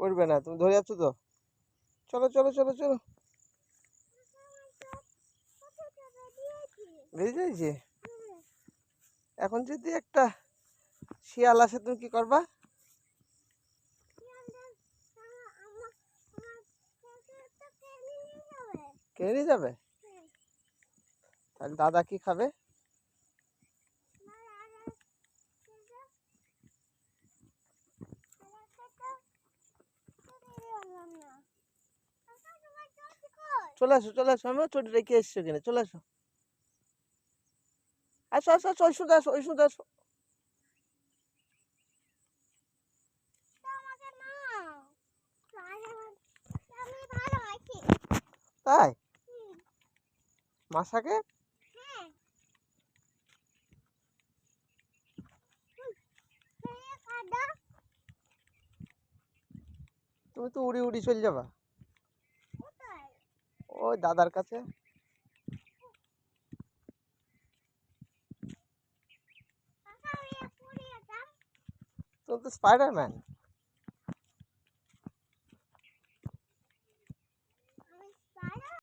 উঠবে না, তুমি ধরে যাচ্ছ তো। চলো চলো চলো চলো, বেরিয়ে যাইছে। এখন যদি একটা শিয়াল আসে তুমি কি করবা? কে নিয়ে যাবে? তাহলে দাদা কি খাবে? চলে আসো চলে আসো, আমিও চটি রেখে এসছি কিনে, চলে আসো। আসো আসো আসো, ওই শুধু আসো, ওই শুধু আসো। তাই মাসাকে তুমি তো উড়ি উড়ি চলে যাবা ওই দাদার কাছে। তুমি তো স্পাইডারম্যান।